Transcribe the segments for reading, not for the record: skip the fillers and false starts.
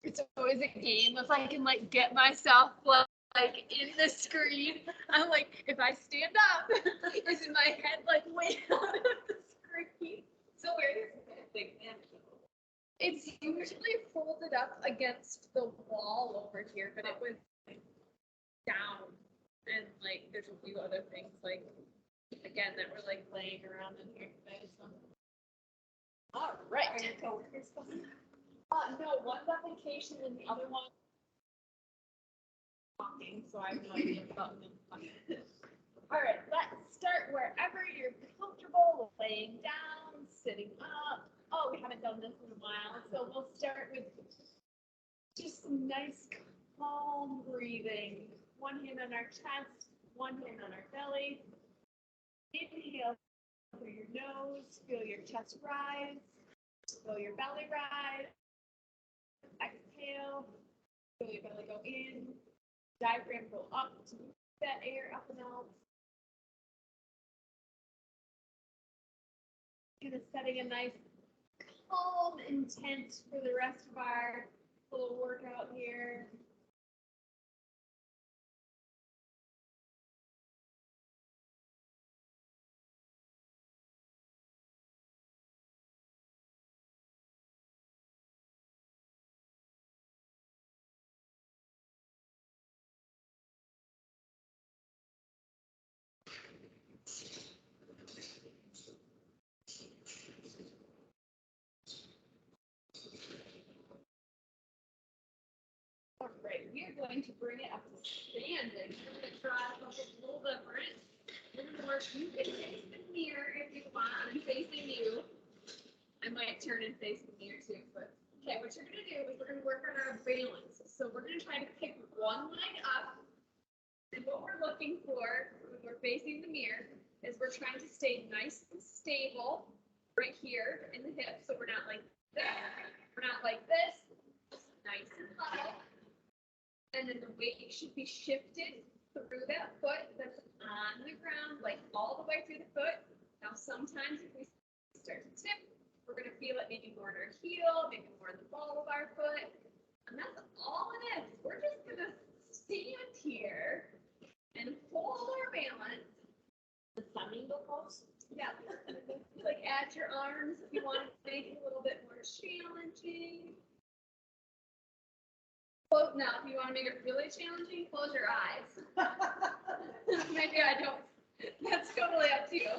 It's always a game if I can like get myself like in the screen. I'm like, if I stand up, is my head like way out of the screen? So where is it? Big man. It's usually folded up against the wall over here, but it was down. And like there's a few other things like again that were like laying around in here today. So. All right. No, one's on vacation and the other one talking, so I have no idea about them. All right, let's start wherever you're comfortable, laying down, sitting up. Oh, we haven't done this in a while, so we'll start with just some nice calm breathing. One hand on our chest, one hand on our belly. Inhale through your nose, feel your chest rise, feel your belly rise. Exhale, feel your belly go in, diaphragm go up to move that air up and out. Kind of setting a nice calm intent for the rest of our little workout here. All right, we are going to bring it up to standing. We're going to try something a little different. We're going to work, you can face the mirror if you want. I'm facing you. I might turn and face the mirror too, but okay, what you're going to do is we're going to work on our balance. So we're going to try to pick one leg up. And what we're looking for when we're facing the mirror is we're trying to stay nice and stable right here in the hip. So we're not like this. We're not like this. Just nice and level. And then the weight should be shifted through that foot that's on the ground, like all the way through the foot. Now, sometimes if we start to tip, we're going to feel it maybe more in our heel, maybe more in the ball of our foot. And that's all it is. We're just going to stand here and hold our balance. The flamingo pose? Yeah. Like add your arms if you want to make it a little bit more challenging. Close now, if you want to make it really challenging, close your eyes. Maybe I don't. That's totally up to you.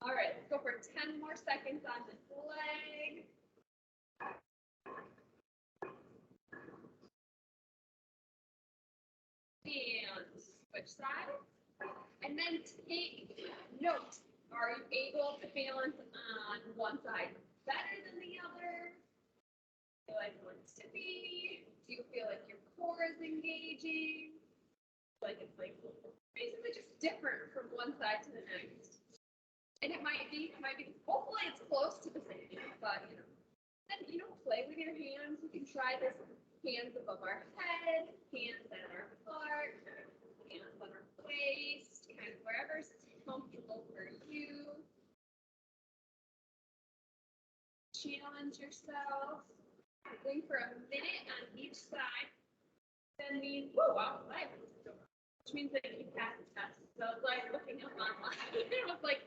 All right, let's go for 10 more seconds on this leg. And switch sides. And then take note. Are you able to balance on one side better than the other? Feel like one's tippy? Do you feel like your core is engaging? Like it's like basically just different from one side to the next. And it might be, hopefully it's close to the same, but you know. And play with your hands. You can try this hands above our head, hands at our heart, hands on our waist, kind of wherever's comfortable for you. Challenge yourself. Wait for a minute on each side. Then means, whoa, wow, which means that you pass the test. So it's like looking up online. It's like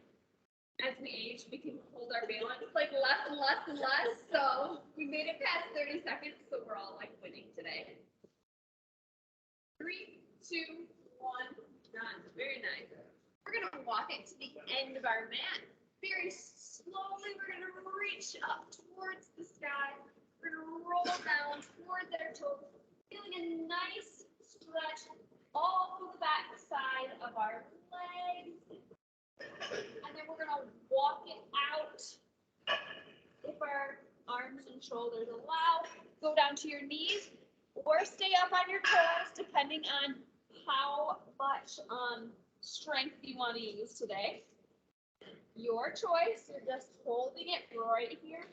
as we age, we can hold our balance like less and less and less. So we made it past 30 seconds, so we're all like winning today. 3, 2, 1, done. Very nice. We're gonna walk it to the end of our mat. Very slowly, we're gonna reach up towards the sky. We're gonna roll down towards our toes, feeling a nice stretch all through the back side of our legs. And then we're gonna walk it out. If our arms and shoulders allow, go down to your knees or stay up on your toes, depending on how much strength you want to use today. Your choice. You're just holding it right here.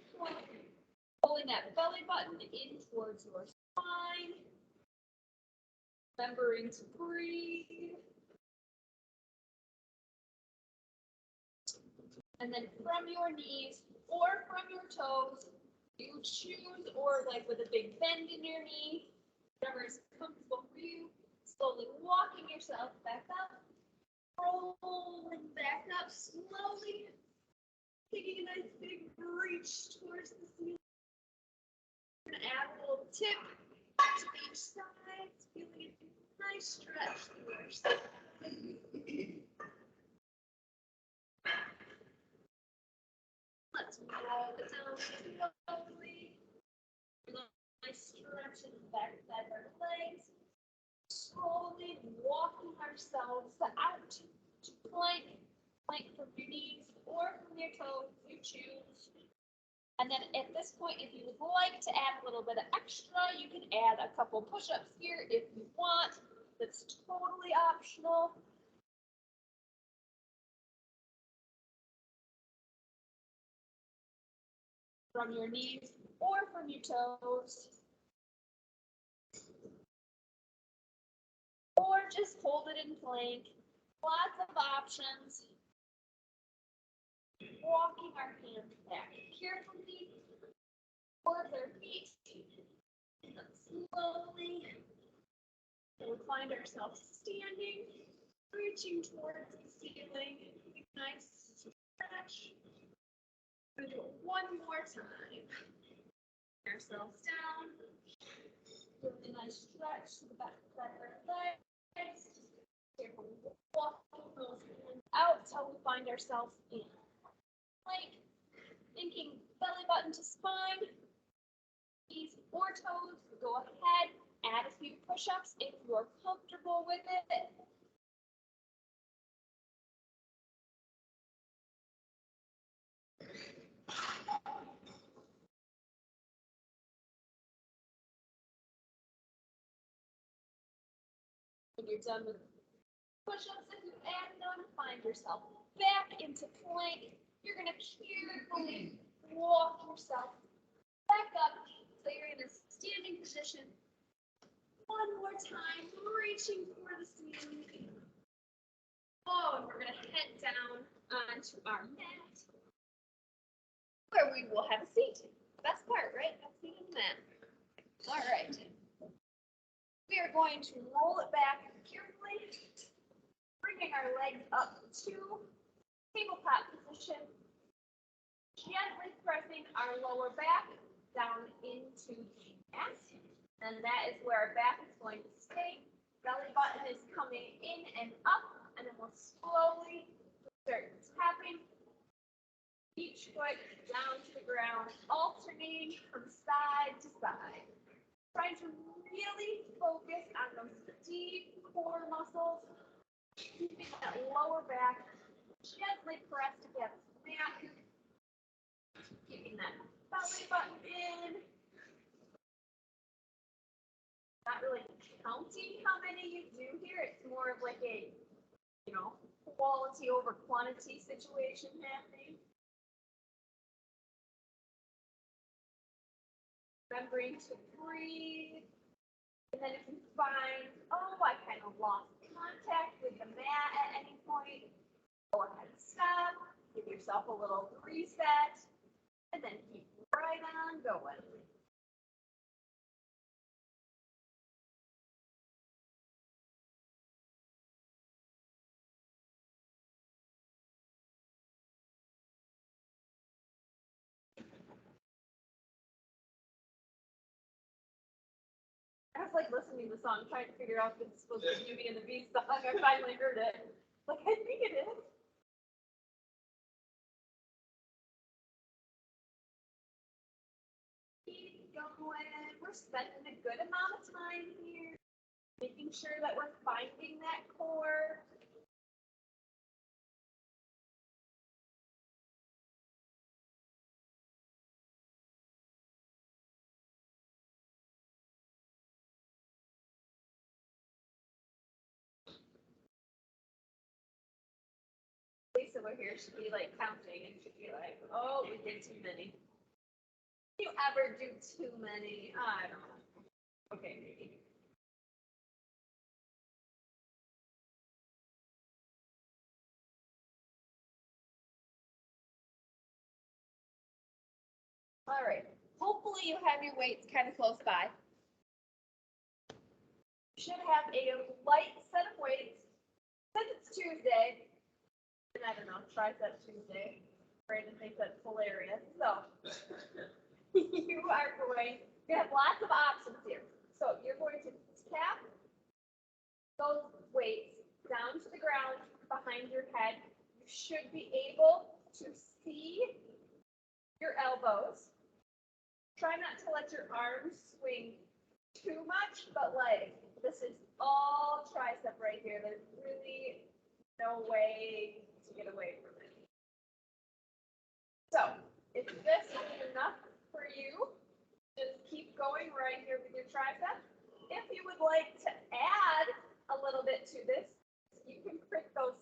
Pulling that belly button in towards your spine. Remembering to breathe. And then from your knees or from your toes, You choose, or like with a big bend in your knee, whatever is comfortable for you. Slowly walking yourself back up, rolling back up slowly, taking a nice big reach towards the ceiling. We're gonna add a little tip to each side, feeling a nice stretch through our side. Let's roll it down slowly. Nice stretch in the back side of our legs. Slowly walking ourselves out to plank. Plank from your knees or from your toes, you choose. And then at this point, if you would like to add a little bit of extra, you can add a couple push-ups here if you want. That's totally optional. From your knees or from your toes. Or just hold it in plank. Lots of options. Walking our hands back carefully towards our feet. Slowly. We'll find ourselves standing, reaching towards the ceiling. Nice stretch. We'll do it one more time. Bring ourselves down. Really nice stretch to the back of our legs. Walking those hands out till we find ourselves in plank. Thinking belly button to spine. Knees or toes. Go ahead. Add a few push-ups if you're comfortable with it. When you're done with push-ups, if you add them, find yourself back into plank. You're going to carefully walk yourself back up so you're in a standing position. One more time, reaching for the ceiling. Oh, and we're going to head down onto our mat where we will have a seat. Best part, right? That's the mat. All right. We are going to roll it back carefully, bringing our legs up to tabletop position, gently pressing our lower back down into the mat. And that is where our back is going to stay. Belly button is coming in and up, and then we'll slowly start tapping each foot down to the ground, alternating from side to side. Trying to really focus on those deep core muscles, keeping that lower back gently pressed against the mat, keeping that belly button in. Not really counting how many you do here. It's more of like a, quality over quantity situation happening. Remembering to breathe. And then if you find, I kind of lost contact with the mat at any point, go ahead and stop, give yourself a little reset, and then keep right on going. I was like listening to the song, trying to figure out if it's supposed to be Beauty and the Beast song. I finally heard it. Like, I think it is. Keep going. We're spending a good amount of time here, making sure that we're finding that core. Lisa over here should be like counting and should be like, oh, we did too many. Do you ever do too many? I don't know. Okay, maybe. All right, Hopefully you have your weights kind of close by. You should have a light set of weights. Since it's Tuesday, and I don't know, tricep Tuesday. Brandon thinks that's hilarious. So you are going to have lots of options here. So you're going to tap those weights down to the ground behind your head. You should be able to see your elbows. Try not to let your arms swing too much, but like this is all tricep right here. There's really no way to get away from it. So if this is enough for you, just keep going right here with your tricep. If you would like to add a little bit to this, you can pick those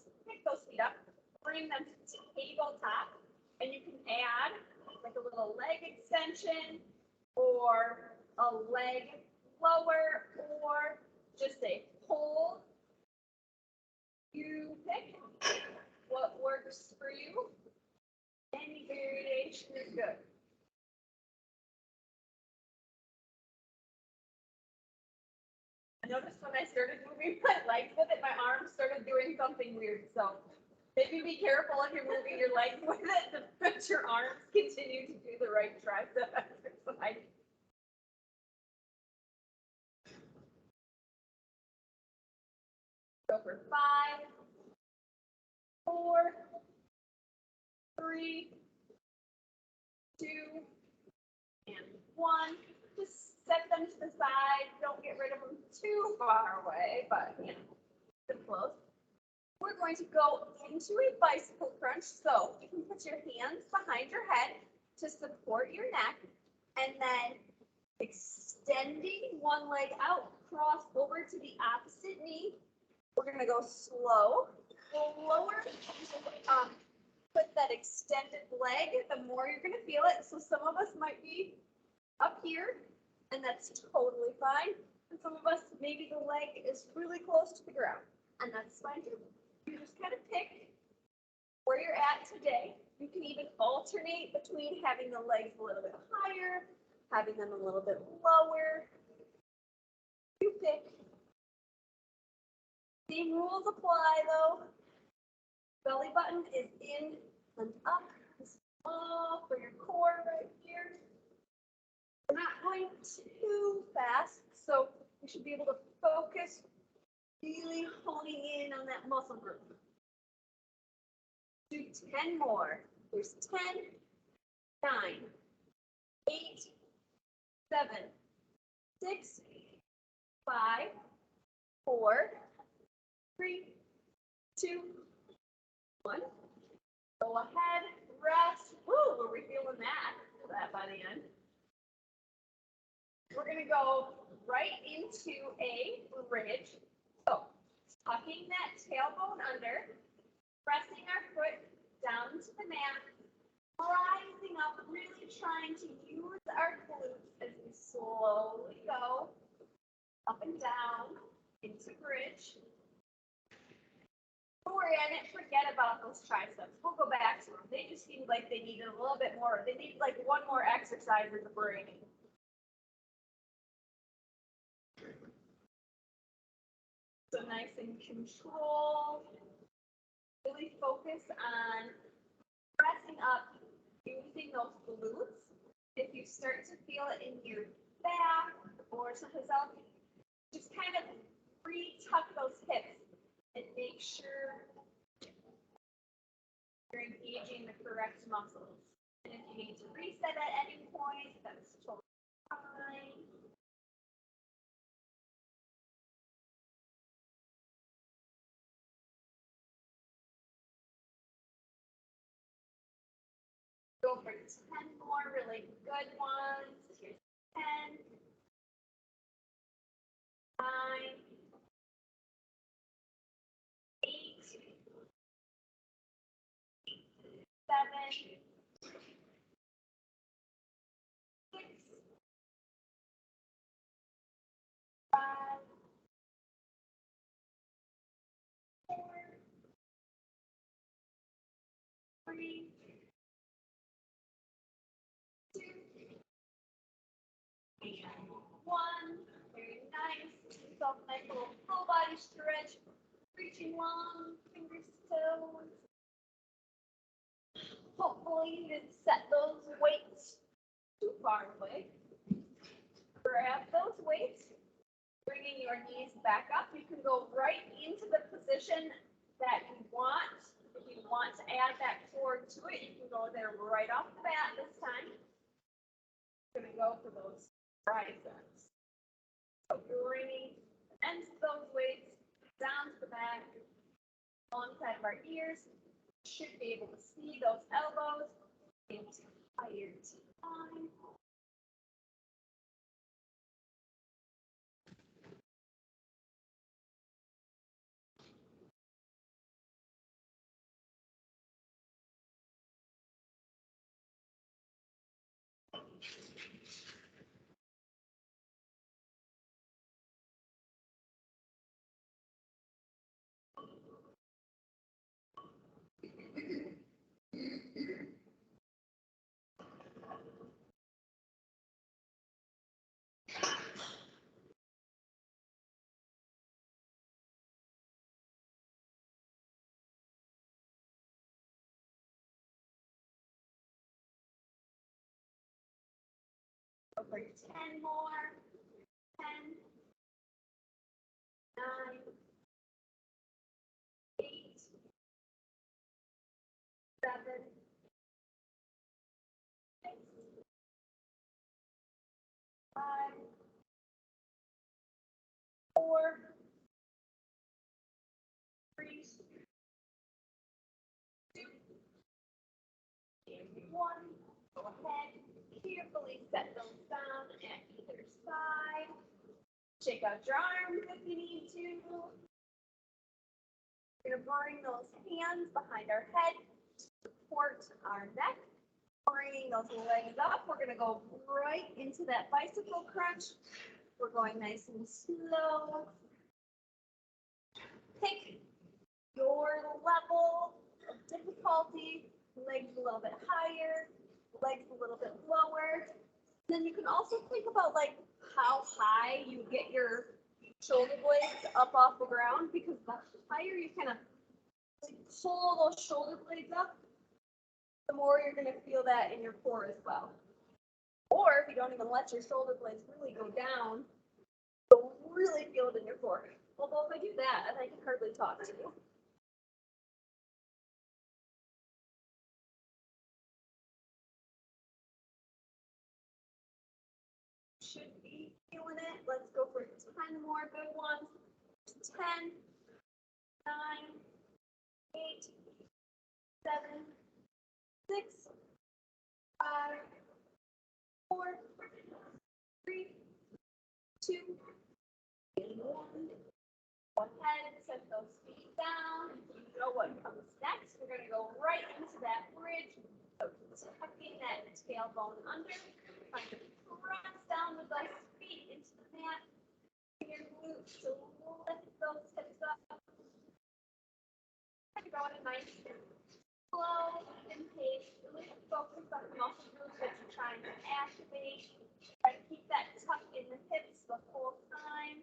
feet up, bring them to tabletop, and you can add like a little leg extension or a leg lower or just a hold. You pick what works for you. Any variation is good. I noticed when I started moving my legs with it, my arms started doing something weird. So maybe be careful if you're moving your legs with it, that your arms continue to do the right tricep exercise. Go for 5, 4, 3, 2, and 1. Just set them to the side. Don't get rid of them too far away, but you know, them close. We're going to go into a bicycle crunch. So you can put your hands behind your head to support your neck, and then extending one leg out, cross over to the opposite knee. We're going to go slow. We'll lower, put that extended leg. The more you're going to feel it. So some of us might be up here, and that's totally fine. And some of us, maybe the leg is really close to the ground, and that's fine too. You just kind of pick where you're at today. You can even alternate between having the legs a little bit higher, having them a little bit lower. You pick. Same rules apply though. Belly button is in and up. Small for your core right here. We're not going too fast, so we should be able to focus, really honing in on that muscle group. Do 10 more. There's 10, 9, 8, 7, 6, 5, 4, 3, 2, 1. Go ahead, rest. Woo, were we feeling that by the end? We're gonna go right into a bridge. So tucking that tailbone under, pressing our foot down to the mat, rising up, really trying to use our glutes as we slowly go up and down into bridge. Don't worry, I didn't forget about those triceps. We'll go back to them. They just seemed like they needed a little bit more. They need like one more exercise in the brain. So nice and controlled. Really focus on pressing up, using those glutes. If you start to feel it in your back or someplace else, just kind of re-tuck those hips and make sure you're engaging the correct muscles. And if you need to reset at any point, that's totally fine. Go for 10 more really good ones. Here's 10, 9, 8, 7, 6, 5, 4, 3, 2, yourself a nice little full body stretch, reaching long, fingers to toes. Hopefully you didn't set those weights too far away. Grab those weights, bringing your knees back up. You can go right into the position that you want. If you want to add that core to it, you can go there right off the bat this time. We're going to go for those triceps. So bringing the ends of those weights down to the back, alongside of our ears. Should be able to see those elbows into higher time. Go for 10 more. 10, 9, 8, 7, 6, 5, 4, 3, 2, and 1. Go ahead, carefully set those down at either side. Shake out your arms if you need to. We're going to bring those hands behind our head to support our neck. Bringing those legs up, we're going to go right into that bicycle crunch. We're going nice and slow. Pick your level of difficulty. Legs a little bit higher, legs a little bit lower. Then you can also think about like how high you get your shoulder blades up off the ground, because the higher you kind of pull those shoulder blades up, the more you're going to feel that in your core as well. Or if you don't even let your shoulder blades really go down, you'll really feel it in your core. Although if I do that, I can hardly talk to you. Should be feeling it. Let's go for 10 more good ones. 10, 9, 8, 7, 6, 5, 4, 3, 2, and 1. Go ahead and set those feet down. You know what comes next. We're going to go right into that bridge. So tucking that tailbone under. Trying to press down with those feet into the mat. Your glutes to lift those hips up. Go at a nice slow and pace. Really focus on the muscle groups that you're trying to activate. Try to keep that tuck in the hips the whole time.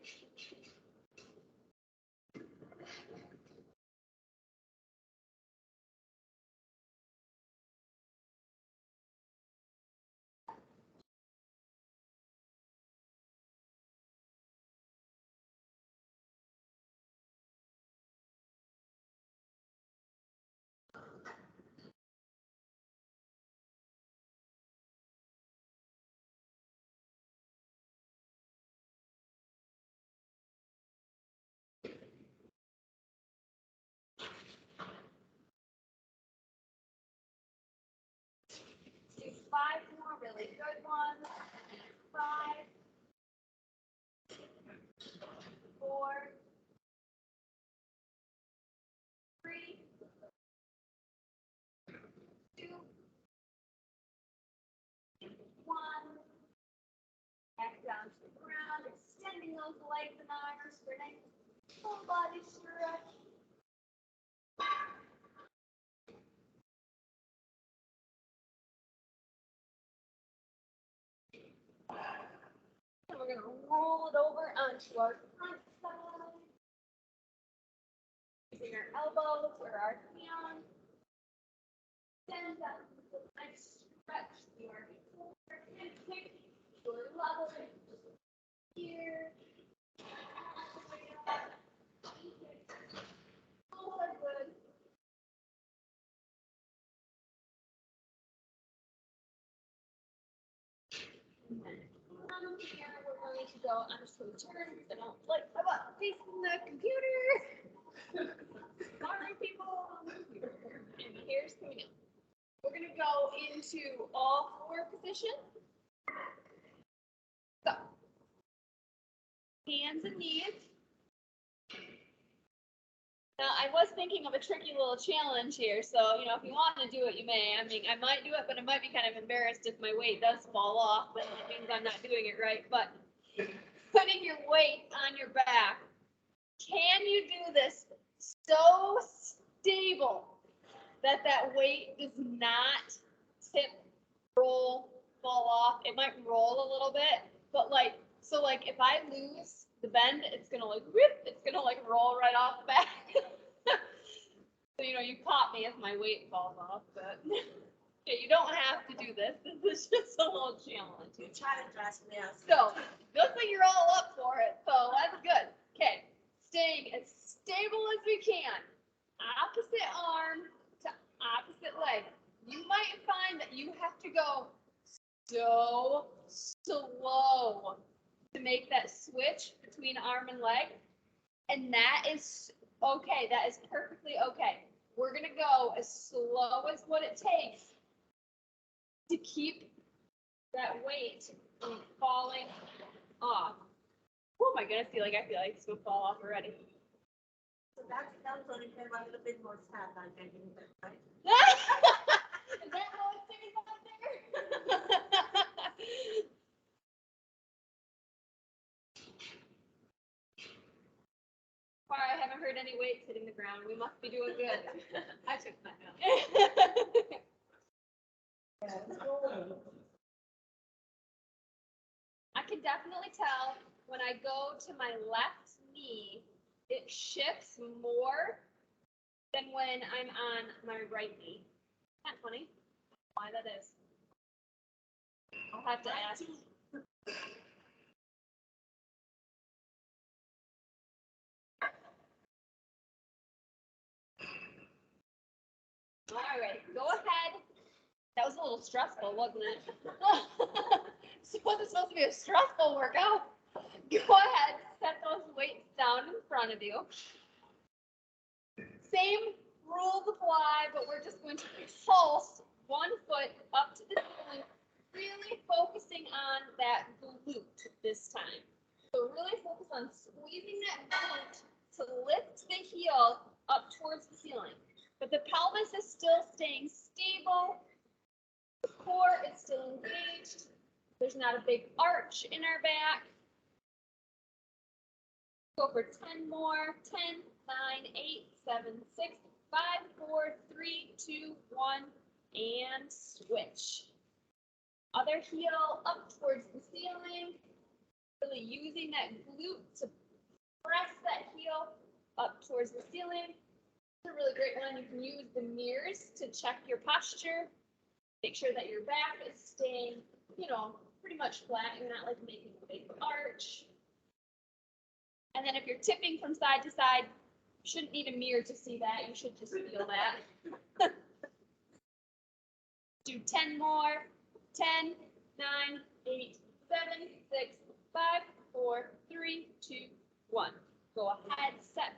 Do 5 more really good ones. 5, 4, 3, 2, 1. Back down to the ground, extending those legs and arms for a nice full body stretch. And we're going to roll it over onto our front elbows or our hands. Stand up, and stretch your core and kick your level here. Good. From here, we're going to go. I'm just going to turn. I don't like how about facing the computer. Sorry, people. And here's coming in. We're going to go into all four positions. So, hands and knees. Now, I was thinking of a tricky little challenge here, so, if you want to do it, you may. I mean, I might do it, but I might be kind of embarrassed if my weight does fall off, but it means I'm not doing it right. But putting your weight on your back, can you do this so stable that that weight does not tip, roll, fall off? It might roll a little bit, but so if I lose the bend, it's gonna rip, it's gonna roll right off the back. So you caught me if my weight falls off, but okay, you don't have to do this. This is just a little challenge. You try to dress me out. So good thing you're all up for it. So that's good. Okay, staying as stable as we can. Opposite arm to opposite leg. You might find that you have to go so slow to make that switch between arm and leg. And that is okay. That is perfectly okay. We're going to go as slow as what it takes to keep that weight from falling off. Oh my goodness, I feel like it's going to fall off already. So that was only a little bit more sad than I think, right? Is that how it's sitting out there? Far, I haven't heard any weights hitting the ground. We must be doing good. I took that down. I can definitely tell when I go to my left knee, it shifts more than when I'm on my right knee. Isn't that funny? Why that is? I'll have to ask. All right, go ahead. That was a little stressful, wasn't it? So was it supposed to be a stressful workout? Go ahead, set those weights down in front of you. Same rules apply, but we're just going to pulse one foot up to the ceiling, really focusing on that glute this time. So really focus on squeezing that glute to lift the heel up towards the ceiling. But the pelvis is still staying stable. The core is still engaged. There's not a big arch in our back. Go for 10 more. 10, 9, 8, 7, 6, 5, 4, 3, 2, 1, and switch. Other heel up towards the ceiling. Really using that glute to press that heel up towards the ceiling. It's a really great one. You can use the mirrors to check your posture. Make sure that your back is staying, pretty much flat. You're not making a big arch. And then if you're tipping from side to side, you shouldn't need a mirror to see that. You should just feel that. Do 10 more. 10, 9, 8, 7, 6, 5, 4, 3, 2, 1. Go ahead, set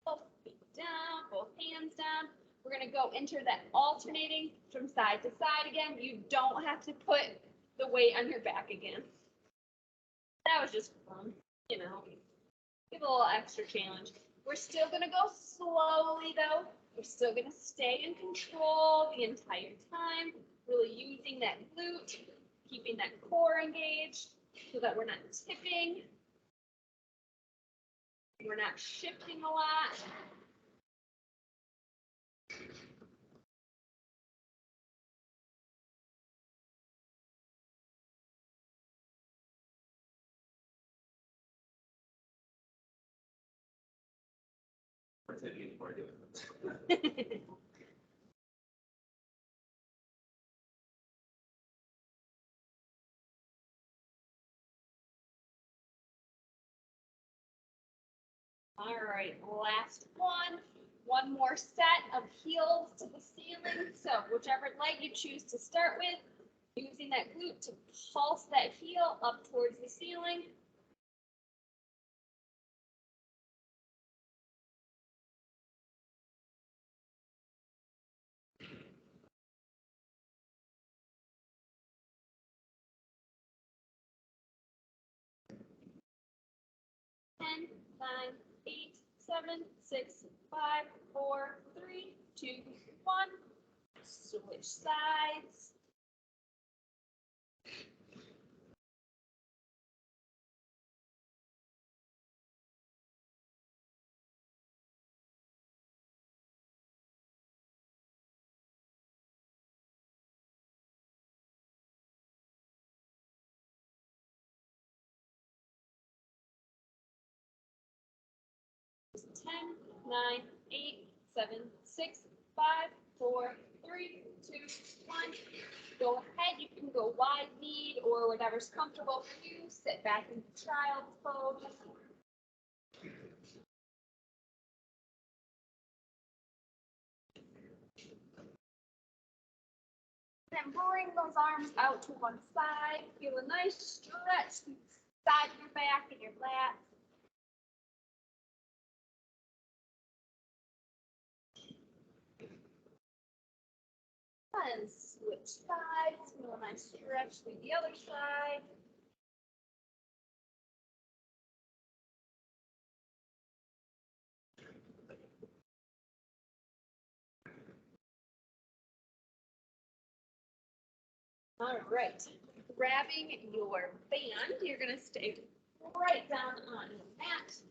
both feet down, both hands down. We're going to go into that alternating from side to side again. You don't have to put the weight on your back again. That was just fun, give a little extra challenge. We're still going to go slowly though. We're still going to stay in control the entire time, really using that glute, keeping that core engaged so that we're not tipping. We're not shifting a lot. Timmy before doing this. All right, last one. One more set of heels to the ceiling. So whichever leg you choose to start with, using that glute to pulse that heel up towards the ceiling. Ten, 9, 8, 7, 6, 5, 4, 3, 2, 1. Switch sides. Ten, 9, 8, 7, 6, 5, 4, 3, 2, 1. Go ahead, you can go wide kneed or whatever's comfortable for you. Sit back into child's pose. Then bring those arms out to one side. Feel a nice stretch through the side of your back and your lats. And switch sides. Feel a nice stretch through the other side. All right. Grabbing your band, you're going to stay right down on the mat.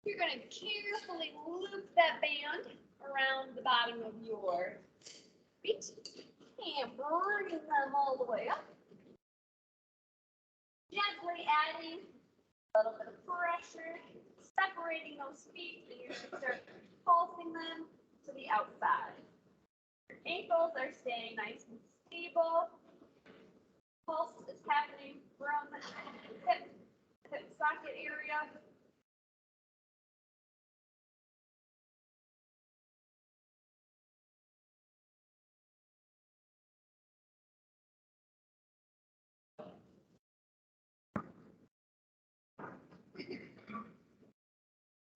You're going to carefully loop that band around the bottom of your feet and bring them all the way up. Gently adding a little bit of pressure, separating those feet, and you're going to start pulsing them to the outside. Your ankles are staying nice and stable. Pulse is happening from the hip socket area.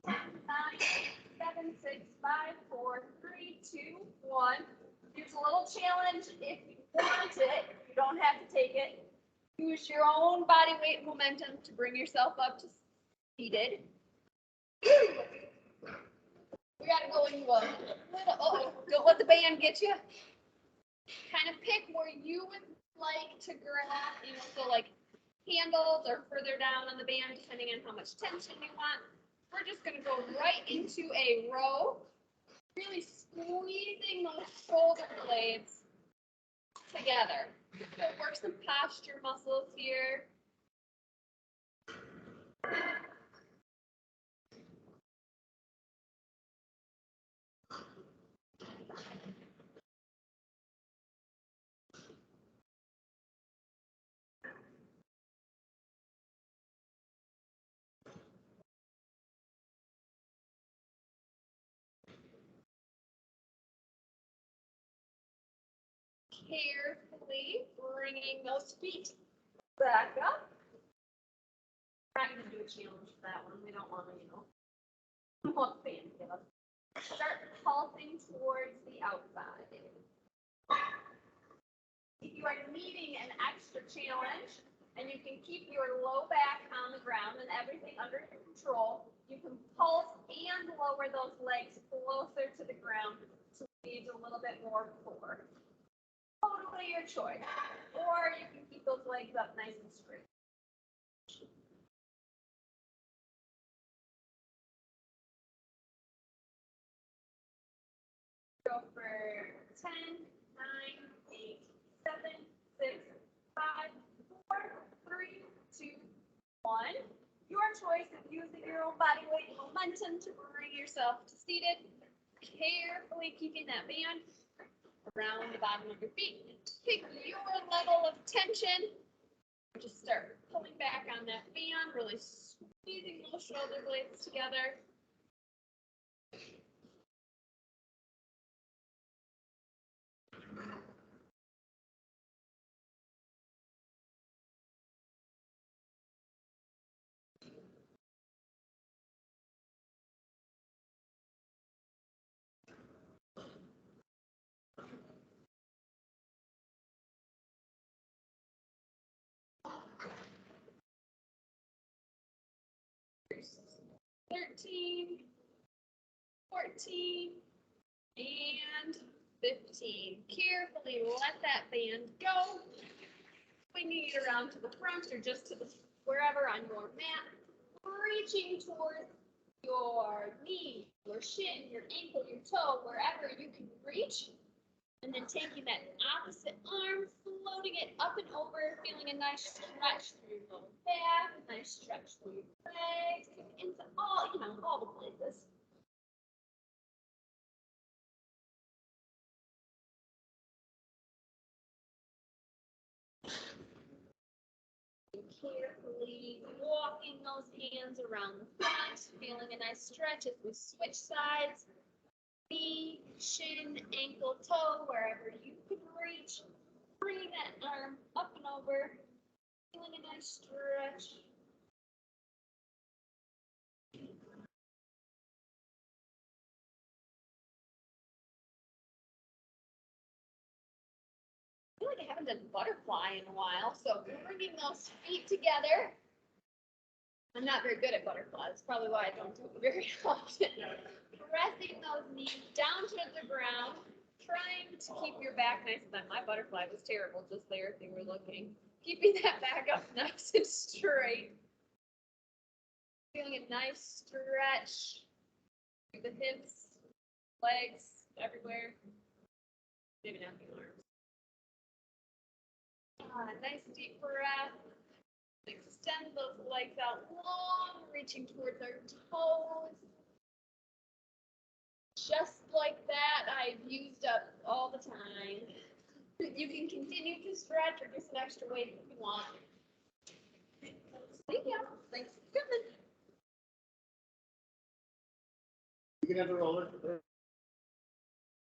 Nine, 7, 6, 5, 4, 3, 2, 1. Here's a little challenge. If you want it, you don't have to take it. Use your own body weight momentum to bring yourself up to seated. We gotta go into a little, don't let the band get you. Kind of pick where you would like to grab, so like handles or further down on the band, depending on how much tension you want. We're just gonna go right into a row, really squeezing those shoulder blades together. So work some posture muscles here. Carefully bringing those feet back up. We're not going to do a challenge for that one. We don't want to, we want the band to get up. Start pulsing towards the outside. If you are needing an extra challenge and you can keep your low back on the ground and everything under control, you can pulse and lower those legs closer to the ground to leave a little bit more core. Totally your choice. Or you can keep those legs up nice and straight. Go for 10, 9, 8, 7, 6, 5, 4, 3, 2, 1. your choice of using your own body weight and momentum to bring yourself to seated, carefully keeping that band around the bottom of your feet. Pick your level of tension. Just start pulling back on that band, really squeezing those shoulder blades together. Here's 13, 14, and 15. Carefully let that band go. Swinging it around to the front or just to the wherever on your mat. Reaching towards your knee, your shin, your ankle, your toe, wherever you can reach. And then taking that opposite arm, floating it up and over, feeling a nice stretch through your lower back, a nice stretch through your legs, into all, all the places. Carefully walking those hands around the front, feeling a nice stretch as we switch sides. Knee, shin, ankle, toe, wherever you can reach. Bringing that arm up and over, feeling a nice stretch. I feel like I haven't done butterfly in a while, so bringing those feet together. I'm not very good at butterfly. That's probably why I don't do it very often. Pressing those knees down to the ground, trying to keep your back nice and tight. My butterfly was terrible just there if you were looking. Keeping that back up nice and straight. Feeling a nice stretch through the hips, legs, everywhere. Maybe not the arms. Nice deep breath. Extend those legs out long, reaching towards our toes. Just like that, I've used up all the time. You can continue to stretch or do some extra weight if you want. Thank you. Thanks for coming. You can have the roller.